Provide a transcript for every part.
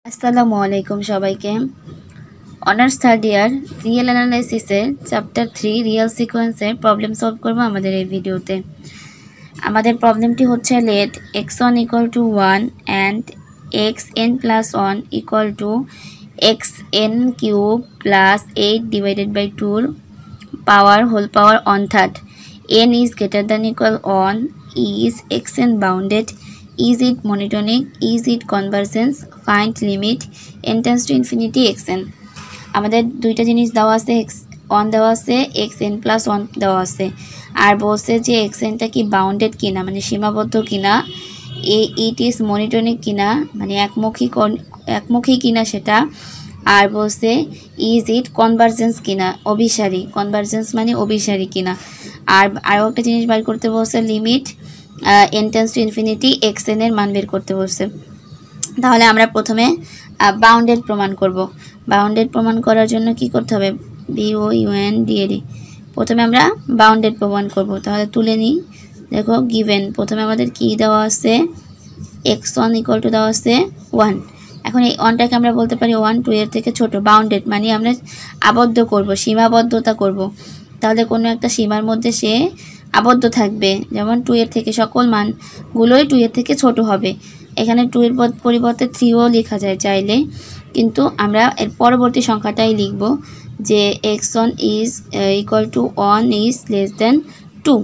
আসসালামু আলাইকুম সবাইকে। অনার্স থার্ড ইয়ার রিয়েল অ্যানালাইসিসের চ্যাপ্টার 3 রিয়েল সিকোয়েন্সের প্রবলেম সলভ করব আমাদের এই ভিডিওতে। আমাদের প্রবলেমটি হচ্ছে let x1 equal to 1 and xn plus 1 equal to xn cube plus 8 divided by 2 power whole power on third. n is greater than equal 1. Is xn bounded? Is it monotonic? Is it convergence? Find limit n tends to infinity xn. আমাদের দুইটা জিনিস দেওয়া আছে, x1 দেওয়া আছে, xn plus 1 দেওয়া আছে, আর বলছে যে xnটা কি বাউন্ডেড কিনা, মানে সীমাবদ্ধ কিনা, ইট ইজ মনোটনিক কিনা, মানে একমুখী কিনা সেটা, আর বলছে ইজ ইট কনভার্জেন্স কিনা, অভিসারী, কনভার্জেন্স মানে অভিসারী কিনা। আরও একটা জিনিস বের করতে বলছে, limit n tends to infinity xn এর মান বের করতে বলছে। তাহলে আমরা প্রথমে বাউন্ডেড প্রমাণ করব। বাউন্ডেড প্রমাণ করার জন্য কি করতে হবে, BOUNDED। প্রথমে আমরা বাউন্ডেড প্রমাণ করব। তাহলে তুলে নিই, দেখো গিভেন প্রথমে আমাদের কি দেওয়া আছে, x1 ইকুয়াল টু দেওয়া আছে 1। এখন এই 1টাকে আমরা বলতে পারি 1 2 এর থেকে ছোট। বাউন্ডেড মানে আমরা আবদ্ধ করব, সীমাবদ্ধতা করব। তাহলে কোনো একটা সীমার মধ্যে সে আবদ্ধ থাকবে, যেমন 2 এর থেকে সকল মানগুলোই 2 এর থেকে ছোট হবে। এখানে 2 এর পরিবর্তে 3ও লেখা যায় চাইলে, কিন্তু আমরা এর পরবর্তী সংখ্যাটাই লিখব যে x1 is equal to 1 is less than 2।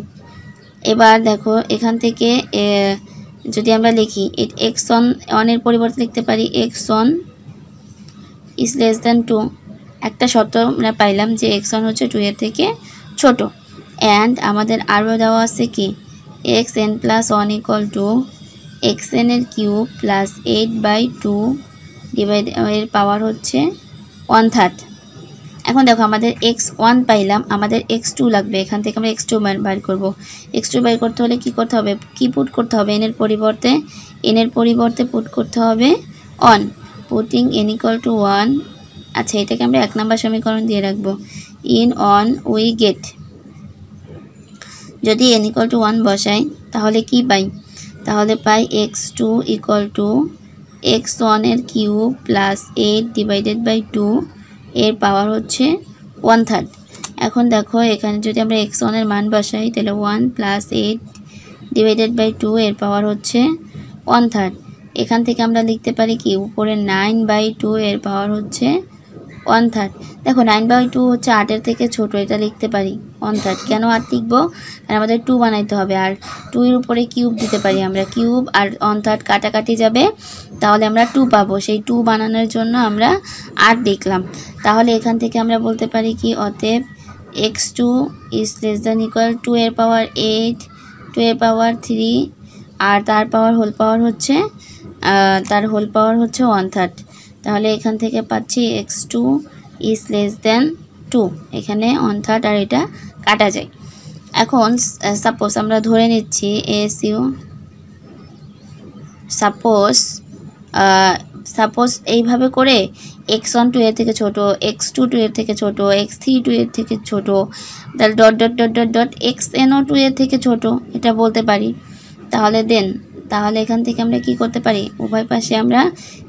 এবার দেখো এখান থেকে যদি আমরা লিখি x1 1 এর পরিবর্তে লিখতে পারি x1 ইজ লেস দেন 2। একটা শর্ত আমরা পাইলাম যে x1 হচ্ছে 2 এর থেকে ছোট। অ্যান্ড আমাদের আরও দেওয়া আছে কি, xn plus 1 equal to xn এর কিউব প্লাস 8/2 ডিভাইড এর পাওয়ার হচ্ছে 1/3। এখন দেখো আমাদের x1 পাইলাম, আমাদের x2 লাগবে। এখান থেকে আমরা x2 বের করব। x2 বের করতে হলে কি করতে হবে, কি পুট করতে হবে, n এর পরিবর্তে পুট করতে হবে 1। Putting n equal to 1। আচ্ছা, এটাকে আমরা 1 নম্বর সমীকরণ দিয়ে রাখবো। ইন 1 উই গেট, যদি n ইকুয়াল টু 1 বসাই তাহলে কি পাই, তাহলে পাই x2 ইকুয়াল টু x1 এর কিউব প্লাস 8 ডিভাইডেড বাই 2 এর পাওয়ার হচ্ছে 1/3। এখন দেখো এখানে যদি আমরা x1 এর মান বসাই তাহলে 1 প্লাস 8 ডিভাইডেড বাই 2 এর পাওয়ার হচ্ছে 1/3। এখান থেকে আমরা লিখতে পারি কি, উপরে 9/2 এর পাওয়ার হচ্ছে 1/3। দেখো 9/2 হচ্ছে 8 এর থেকে ছোট, এটা লিখতে পারি 1/3। কেন 8 লিখবো, কারণ আমাদের 2 বানাইতে হবে, আর 2 এর উপরে কিউব দিতে পারি আমরা, কিউব আর 1/3 কাটাকাটি যাবে, তাহলে আমরা 2 পাবো। সেই 2 বানানোর জন্য আমরা 8 লিখলাম। তাহলে এখান থেকে আমরা বলতে পারি কি, অতএব x2 is less than equal 2 এর পাওয়ার 8, 2 এর পাওয়ার 3, আর তার হোল পাওয়ার হচ্ছে 1/3। তাহলে এখান থেকে পাচ্ছি x2 ইজ লেস দেন 2। এখানে 1/3 আর এটা কাটা যায়। এখন সাপোজ আমরা ধরে নিচ্ছি ASU, সাপোজ এইভাবে করে x1 2 এর থেকে ছোট, x2 2 এর থেকে ছোট, x3 2 এর থেকে ছোট, তাহলে ডট xnও 2 এর থেকে ছোট, এটা বলতে পারি। তাহলে এখান থেকে আমরা কি করতে পারি, উভয় পাশে আমরা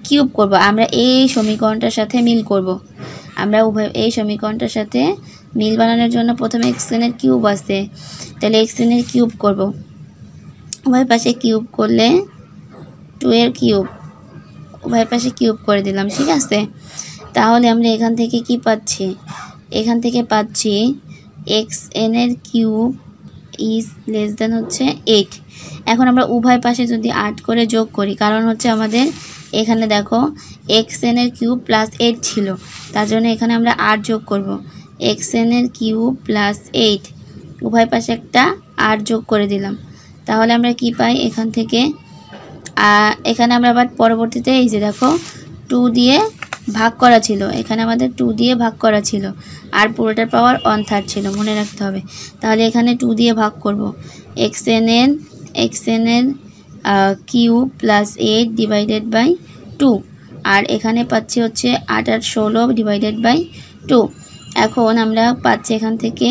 কিউব করব। আমরা এই সমীকরণটার সাথে মিল করব। আমরা এই সমীকরণটার সাথে মিল বানানোর জন্য প্রথমে xn এর কিউব আছে, তাহলে xn এর কিউব করব। উভয় পাশে কিউব করলে 2 এর কিউব, উভয় পাশে কিউব করে দিলাম, ঠিক আছে। তাহলে আমরা এখান থেকে কি পাচ্ছি, এখান থেকে পাচ্ছি xn এর কিউব ইজ লেস দেন হচ্ছে 8। এখন আমরা উভয় পাশে যদি 8 করে যোগ করি, কারণ হচ্ছে আমাদের এখানে দেখো xn এর কিউব প্লাস 8 ছিল, তার জন্য এখানে আমরা 8 যোগ করব। xn এর কিউব প্লাস 8, উভয় পাশে একটা 8 যোগ করে দিলাম। তাহলে আমরা কি পাই এখান থেকে, এখানে আমরা আবার পরবর্তীতে এই যে দেখো 2 দিয়ে ভাগ করা ছিল, এখানে আমাদের 2 দিয়ে ভাগ করা ছিল, আর পুরোটার পাওয়ার 1/3 ছিল, মনে রাখতে হবে। তাহলে এখানে 2 দিয়ে ভাগ করব। xn এর কিউব প্লাস 8 ডিভাইডেড বাই 2, আর এখানে পাচ্ছি হচ্ছে 8 আর 16 ডিভাইডেড বাই 2। এখন আমরা পাচ্ছি এখান থেকে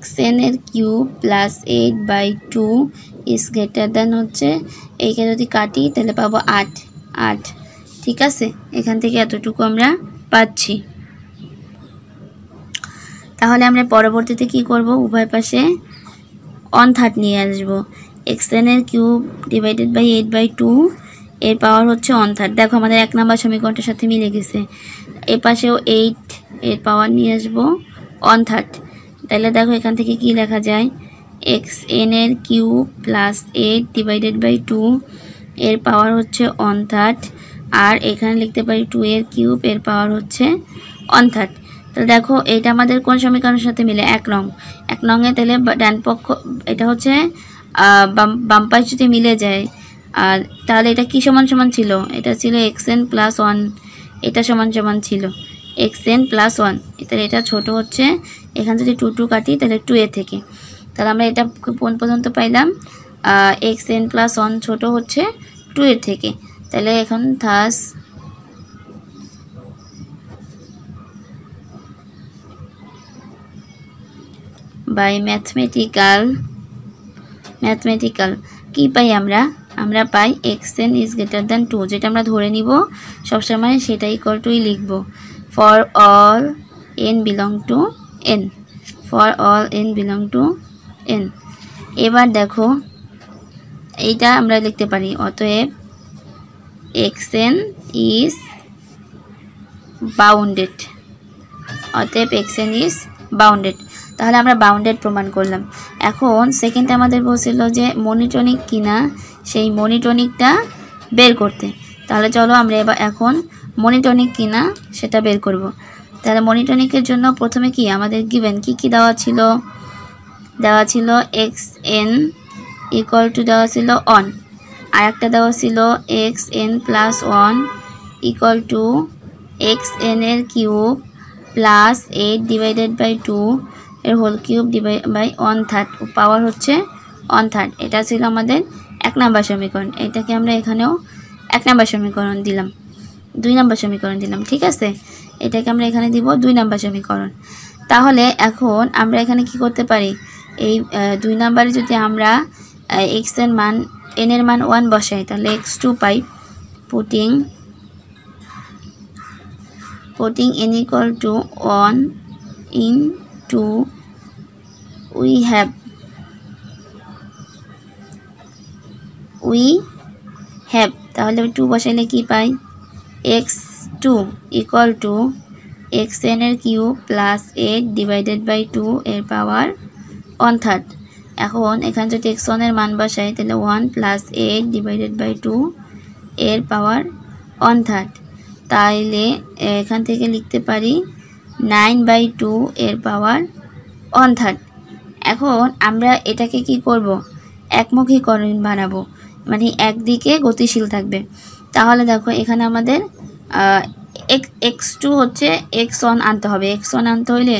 xn এর cube plus 8/2 is greater than হচ্ছে, এইকে যদি কাটি তাহলে পাবো 8। ঠিক আছে, এখান থেকে এতটুকু আমরা পাচ্ছি। তাহলে আমরা পরবর্তীতে কি করব, উভয় পাশে 1/3 নিয়ে আসবো। xn এর কিউব ডিভাইডেড বাই 8/2 এর পাওয়ার হচ্ছে 1/3। দেখো আমাদের 1 নম্বর সমীকরণটার সাথে মিলে গেছে। এ পাশেও 8 এর পাওয়ার নিয়ে আসবো 1/3। তাহলে দেখো এখান থেকে কি লেখা যায়, xn এর কিউব প্লাস 8 ডিভাইডেড বাই 2 এর পাওয়ার হচ্ছে 1/3। আর এখানে লিখতে পারি 2 এর কিউব এর পাওয়ার হচ্ছে 1/3। তাহলে দেখো এটা আমাদের কোন সমীকরণের সাথে মিলে, 1 নং। 1 নংয়ে তাহলে ডান পক্ষ এটা হচ্ছে বাম পাশ যদি মিলে যায়, আর তাহলে এটা কি সমান সমান ছিল, এটা ছিল xn প্লাস 1, এটা সমান সমান ছিল xn প্লাস 1। তাহলে এটা ছোট হচ্ছে, এখান যদি 2 কাটি তাহলে 2a থেকে। তাহলে আমরা এটা কোন পর্যন্ত পাইলাম, xn প্লাস 1 ছোট হচ্ছে 2 এর থেকে। তাহলে এখন থাস বাই ম্যাথমেটিক্যাল কি পাই আমরা পাই xn ইজ গ্রেটার দ্যান 2, যেটা আমরা ধরে নিব সবসময় সেটা ইকুয়াল টুই লিখব, for all n belong to n, for all n belong to n। এবার দেখো এইটা আমরা লিখতে পারি, অতএব xn ইজ বাউন্ডেড, অতএব xn ইজ বাউন্ডেড। তাহলে আমরা বাউন্ডেড প্রমাণ করলাম। এখন সেকেন্ডে আমাদের বলছিল যে মনিটনিক কিনা, সেই মনিটনিকটা বের করতে। তাহলে চলো আমরা এবার এখন মনিটনিক কিনা সেটা বের করব। তাহলে মনিটনিকের জন্য প্রথমে কি আমাদের গিভেন কি দেওয়া ছিল xn ইকুয়াল টু দেওয়া ছিল 1, আর একটা দেওয়া ছিল xn plus 1 equal to xn এর কিউব প্লাস 8 ডিভাইডেড বাই 2 এর হোল কিউব ডিভাইড বাই 1/3, পাওয়ার হচ্ছে 1/3। এটা ছিল আমাদের 1 নম্বর সমীকরণ। এটাকে আমরা এখানেও 1 নম্বর সমীকরণ দিলাম, 2 নম্বর সমীকরণ দিলাম। ঠিক আছে, এটাকে আমরা এখানে দিব 2 নম্বর সমীকরণ। তাহলে এখন আমরা এখানে কি করতে পারি, এই 2 নম্বরে যদি আমরা x এর মান n এর মান 1 বসাই তাহলে x2 pi. putting n equal to 1 into we have তাহলে 2 বসাইলে কি পাই, x2 equal to xn এর কিউব প্লাস 8 ডিভাইডেড বাই 2 এর পাওয়ার 1/3। এখন এখানে যদি x1 এর মান বসাই তাহলে 1 প্লাস 8 ডিভাইডেড বাই 2 এর পাওয়ার 1/3। তাইলে এখান থেকে লিখতে পারি 9/2 এর পাওয়ার 1/3। এখন আমরা এটাকে কি করব, একমুখীকরণ বানাবো, মানে একদিকে গতিশীল থাকবে। তাহলে দেখো এখানে আমাদের x2 হচ্ছে x1 আনতে হবে। x1 আনতে হলে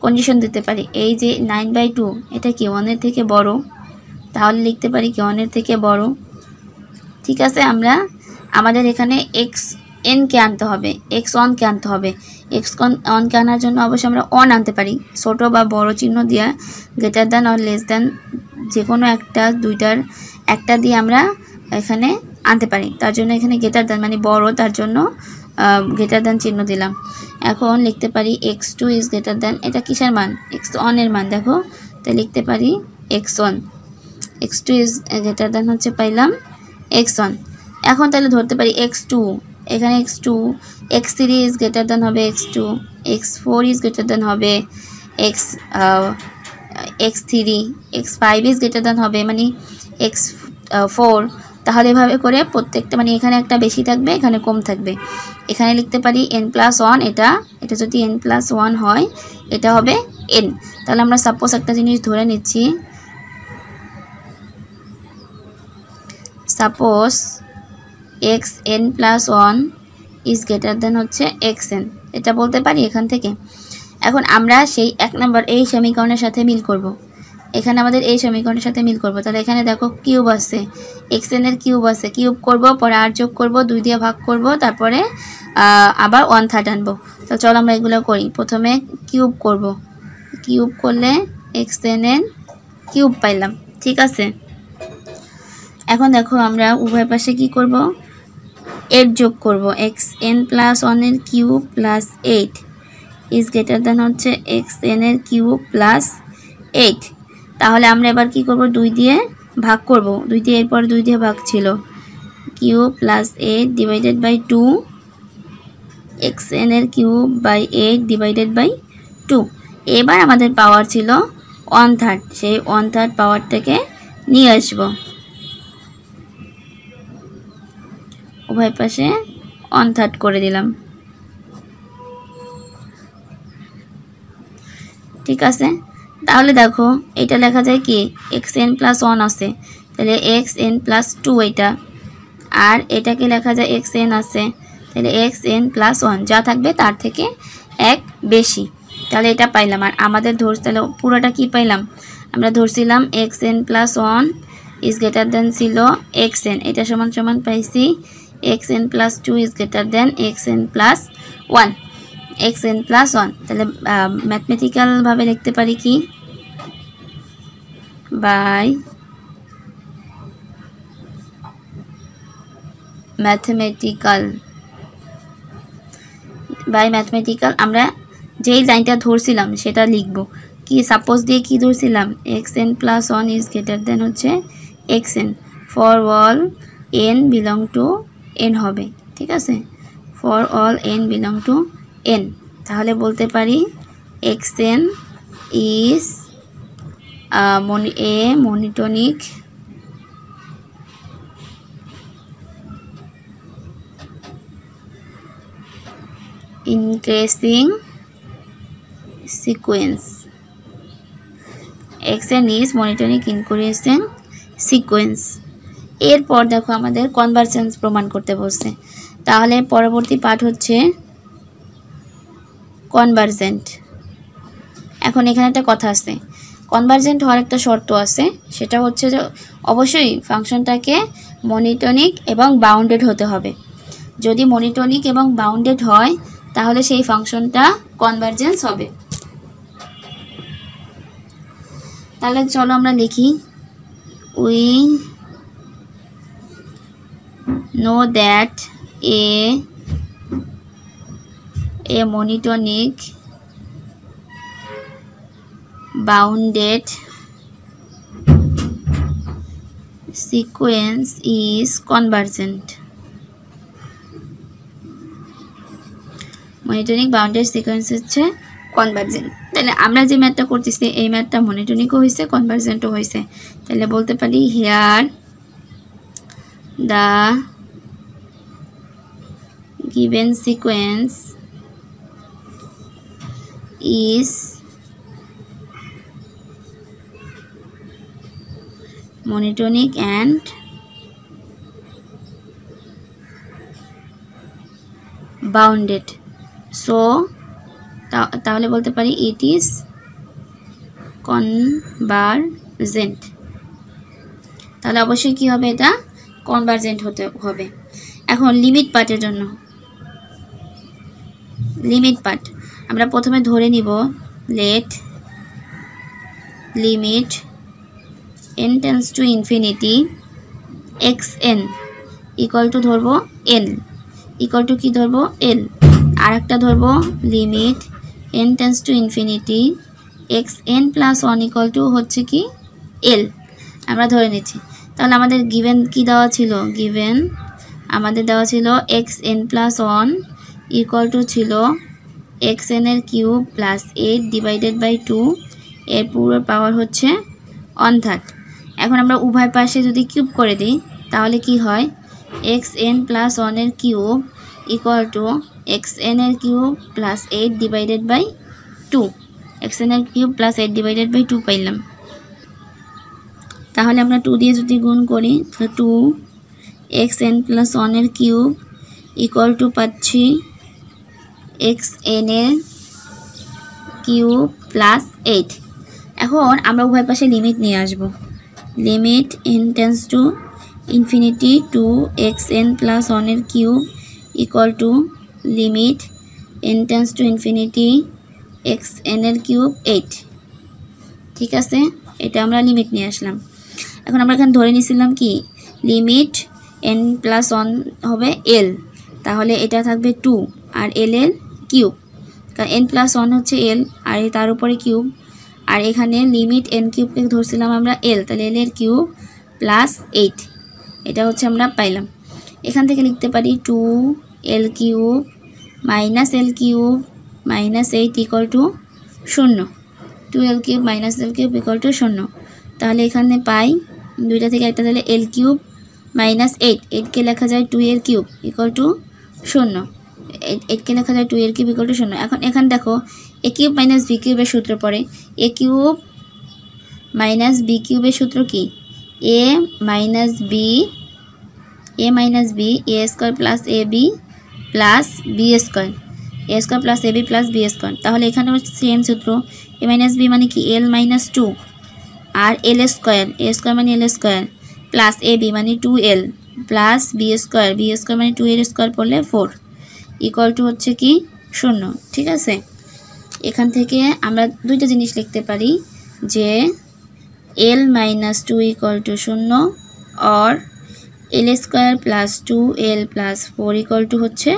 কন্ডিশন দিতে পারি, এই যে 9/2 এটা কি 1 এর থেকে বড়, তাহলে লিখতে পারি কি 1 এর থেকে বড়। ঠিক আছে, আমাদের এখানে xn কে আনতে হবে, x1 কে আনতে হবে। x1 কে আনার জন্য অবশ্যই আমরা 1 আনতে পারি, ছোট বা বড় চিহ্ন দিয়ে greater than or less than যে কোনো একটা, দুইটার একটা দিয়ে আমরা এখানে আনতে পারি। তার জন্য এখানে গ্রেটার দ্যান মানে বড়, তার জন্য গ্রেটার দ্যান চিহ্ন দিলাম। এখন লিখতে পারি x2 ইজ গ্রেটার দ্যান, এটা কিসের মান, x1 এর মান। দেখো তাই লিখতে পারি x2 ইজ গ্রেটার দ্যান হচ্ছে পাইলাম x1। এখন তাহলে ধরতে পারি x2, এখানে x2, x3 is greater than হবে x2, x4 is greater than হবে x3, x5 is greater than হবে মানে x4। তাহলে এভাবে করে প্রত্যেকটা, মানে এখানে একটা বেশি থাকবে এখানে কম থাকবে। এখানে লিখতে পারি n+1, এটা যদি n+1 হয় এটা হবে n। তাহলে আমরা সাপোজ একটা জিনিস ধরে নিচ্ছি, suppose xn+1 is greater than হচ্ছে xn, এটা বলতে পারি এখান থেকে। এখন আমরা সেই 1 নম্বর এই সমীকরণের সাথে মিল করব, এখানে আমাদের এই সমীকরণের সাথে মিল করব। তাহলে এখানে দেখো কিউব আছে, xn এর কিউব আছে, কিউব করব, পরে আর যোগ করব, 2 দিয়ে ভাগ করব, তারপরে আবার 1/3 আনবো। তো চলো আমরা এগুলো করি। প্রথমে কিউব করব, কিউব করলে xn এর কিউব পাইলাম। ঠিক আছে, এখন দেখো আমরা উভয় পাশে কি করব, 8 যোগ করব xn প্লাস 1 এর cube plus 8 is greater than হচ্ছে xn এর কিউব প্লাস 8। তাহলে আমরা এবার কি করব 2 দিয়ে ভাগ করব, 2 দিয়ে এরপর 2 দিয়ে ভাগ ছিল, cube plus 8 divided by 2 xn এর কিউব বাই 8 ডিভাইডেড বাই 2। এবার আমাদের পাওয়ার ছিল 1/3, সেই 1/3 পাওয়ারটাকে নিয়ে আসব, উভয় পাশে 1/3 করে দিলাম। ঠিক আছে, তাহলে দেখো এটা লেখা যায় কি xn প্লাস 1 আছে, তাহলে xn প্লাস 2 এটা, আর এটাকে লেখা যায় xn আছে, তাহলে xn প্লাস 1 যা থাকবে তার থেকে 1 বেশি, তাহলে এটা পাইলাম। আর আমাদের তাহলে পুরোটা কি পাইলাম, আমরা ধরছিলাম xn plus 1 is greater than ছিল xn, এটা সমান সমান পাইছি xn plus 2 is greater than xn plus 1, xn plus 1। তাহলে ম্যাথমেটিক্যাল ভাবে লিখতে পারি কি বাই ম্যাথমেটিক্যাল আমরা যেই লাইনটা ধরছিলাম সেটা লিখব কি, সাপোজ দিয়ে কি ধরছিলাম xn plus 1 is greater than হচ্ছে xn for all n belong to n হবে। ঠিক আছে, for all n belong to n, তাহলে বলতে পারি xn is a monotonic increasing sequence, xn is monotonic increasing sequence। এরপর দেখো আমাদের কনভারজেন্স প্রমাণ করতে বলছে, তাহলে পরবর্তী পার্ট হচ্ছে কনভারজেন্ট। এখন এখানে একটা কথা আছে, কনভারজেন্ট হওয়ার একটা শর্ত আছে, সেটা হচ্ছে যে অবশ্যই ফাংশনটাকে মনোটোনিক এবং বাউন্ডেড হতে হবে। যদি মনোটোনিক এবং বাউন্ডেড হয় তাহলে সেই ফাংশনটা কনভারজেন্স হবে। তাহলে চলো আমরা লিখি, we know that a monotonic bounded sequence is convergent। Monotonic bounded sequence হচ্ছে কনভারজেন্ট। তাহলে আমরা যে ম্যাথটা করতেছি এই ম্যাথটা মনোটোনিকও হয়েছে কনভারজেন্টও হয়েছে, তাহলে বলতে পারি here the given sequence is monotonic and bounded, so তাহলে বলতে পারি it is convergent। তাহলে অবশ্যই কি হবে, এটা কনভারজেন্ট হতে হবে। এখন লিমিট পার্টের জন্য, লিমিট পার্ট আমরা প্রথমে ধরে নিব let limit n tends to infinity xn equal to ধরবো n, ইকুয়াল টু কি ধরবো l, আর একটা ধরবো limit n tends to infinity xn plus 1 equal to হচ্ছে কি l, আমরা ধরে নিচ্ছি। তাহলে আমাদের গিভেন কি দেওয়া ছিল, গিভেন আমাদের দেওয়া ছিল xn প্লাস 1 ইকুয়াল টু ছিল xn এর কিউব প্লাস 8 ডিভাইডেড বাই 2, এর পুরো পাওয়ার হচ্ছে 1/3। এখন আমরা উভয় পাশে যদি কিউব করে দিই তাহলে কি হয়, xn প্লাস 1 এর কিউব ইকুয়াল টু xn এর cube plus 8 divided by 2, xn এর কিউব প্লাস 8 ডিভাইডেড বাই 2 পাইলাম। তাহলে আমরা 2 দিয়ে যদি গুণ করি তাহলে 2xn প্লাস 1 এর কিউব ইকুয়াল টু পাচ্ছি xn এর কিউব প্লাস 8। এখন আমরা উভয় পাশে লিমিট নিয়ে আসব, limit n tends to infinity 2xn plus 1 এর cube equal to limit n tends to infinity xn এর কিউব 8। ঠিক আছে, এটা আমরা লিমিট নিয়ে আসলাম। এখন আমরা এখানে ধরে নিয়েছিলাম কি লিমিট n+1 হবে l, তাহলে এটা থাকবে 2 আর l এর কিউব, কারণ n+1 হচ্ছে l আর তার উপরে কিউব, আর এখানে লিমিট n কিউবকে ধরছিলাম আমরা l, তাহলে l এর কিউব প্লাস 8, এটা হচ্ছে আমরা পাইলাম। এখান থেকে লিখতে পারি 2l cube minus l cube minus 8 equal to 0, 2l cube minus l cube equal two 0। তাহলে এখানে পাই দুইটা থেকে একটা, তাহলে l কিউব মাইনাস 8, 8কে লেখা যায় 2 এর কিউব ইকুয়াল টু 0, 8কে লেখা যায় 2 এর কিউব ইকুয়াল টু 0। এখন এখানে দেখো a কিউব মাইনাস b কিউবের সূত্র পড়ে, a কিউব মাইনাস b কিউবের সূত্র কি, a minus b a square plus ab plus b square, a square plus ab plus b square. তাহলে এখানে সেম সূত্র, a মাইনাস b মানে কি l মাইনাস 2 আর l স্কোয়ার, a স্কোয়ার মানে l স্কোয়ার প্লাস ab মানে 2l plus b square মানে 2 এর স্কোয়ার পড়লে 4 ইকুয়াল টু হচ্ছে কি 0। ঠিক আছে, এখান থেকে আমরা দুইটা জিনিস লিখতে পারি যে l মাইনাস 2 ইকুয়াল টু 0 और l square plus 2l plus 4 equal to হচ্ছে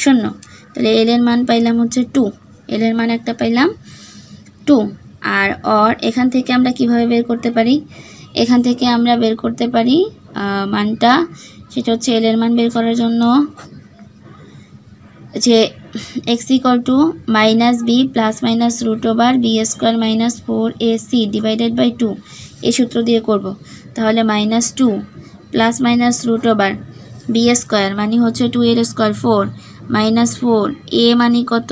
0। তাহলে l এর মান পাইলাম হচ্ছে 2, l এর মান একটা পাইলাম 2, আর এখান থেকে আমরা কিভাবে বের করতে পারি, এখান থেকে আমরা বের করতে পারি মানটা, সেটা হচ্ছে l এর মান বের করার জন্য যে x equal to minus b plus minus root over b square minus 4ac divided by 2 এই সূত্র দিয়ে করব। তাহলে minus 2 plus minus root over b square মানে হচ্ছে 2 এর স্কোয়ার 4 মাইনাস 4, a মানে কত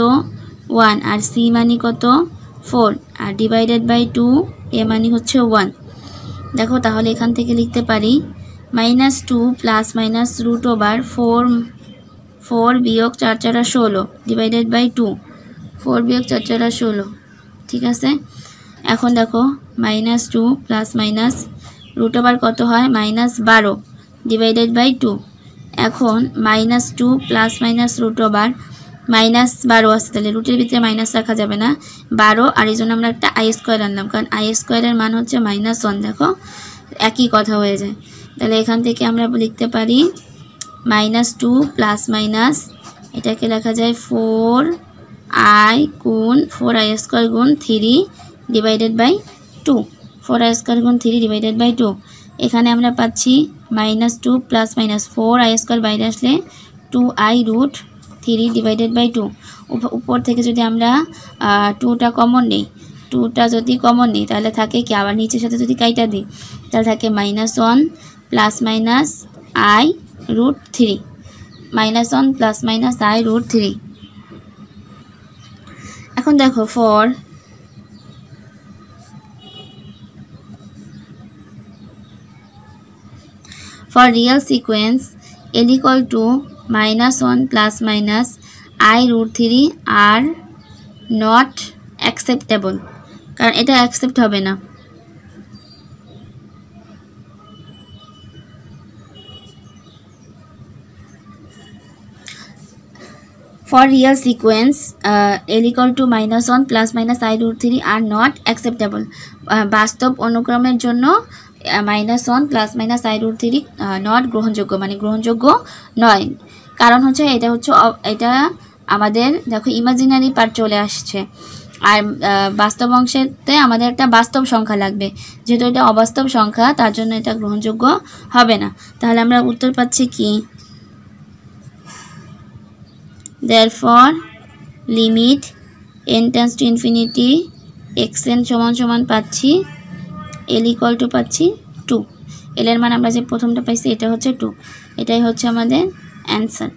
1 আর c মানে কত 4 আর ডিভাইডেড বাই 2, a মানে হচ্ছে 1। দেখো তাহলে এখান থেকে লিখতে পারি minus 2 plus minus root over 4 বিয়োগ 4 4 16 ডিভাইডেড বাই 2, 4 বিয়োগ 4 4 16। ঠিক আছে, এখন দেখো minus 2 plus minus root over কত হয় মাইনাস 12 ডিভাইডেড বাই 2। এখন minus 2 plus minus root over minus 12 আসছে, তাহলে রুটের ভিতরে মাইনাস রাখা যাবে না 12, আর এই জন্য আমরা একটা আই স্কোয়ার আনলাম, কারণ আই স্কোয়ারের মান হচ্ছে -1। দেখো একই কথা হয়ে যায়, তাহলে এখান থেকে আমরা লিখতে পারি মাইনাস 2 প্লাস মাইনাস এটাকে লেখা যায় 4i গুণ 4i স্কোয়ার গুণ 3 ডিভাইডেড বাই 2, 4i স্কোয়ার গুণ 3 ডিভাইডেড বাই 2। এখানে আমরা পাচ্ছি minus 2 plus minus 4i square বাইরে আসলে 2i রুট 3 ডিভাইডেড বাই 2। উপর থেকে যদি আমরা 2টা কমন নিই, 2টা যদি কমন নিই তাহলে থাকে কি, আবার নিচের সাথে যদি কাইটা দিই তাহলে থাকে -1 plus minus i root 3, -1 plus minus i root 3। এখন দেখো for real sequence l equal to -1 plus minus i root 3 আর নট অ্যাকসেপ্টেবল, কারণ এটা অ্যাকসেপ্ট হবে না। For real sequence l equal to -1 plus minus i root 3 are not acceptable, বাস্তব অনুক্রমের জন্য -1 plus minus i root 3 not গ্রহণযোগ্য, মানে গ্রহণযোগ্য নয়। কারণ হচ্ছে এটা আমাদের দেখো ইমাজিনারি পার্ট চলে আসছে, আর বাস্তব অংশেতে আমাদের একটা বাস্তব সংখ্যা লাগবে, যেহেতু এটা অবাস্তব সংখ্যা তার জন্য এটা গ্রহণযোগ্য হবে না। তাহলে আমরা উত্তর পাচ্ছি কি, therefore limit n tends to infinity xn সমান পাচ্ছি l equal to পাচ্ছি 2, l এর মান আমরা যে প্রথমটা পাইছি এটা হচ্ছে 2, এটাই হচ্ছে আমাদের অ্যান্সার।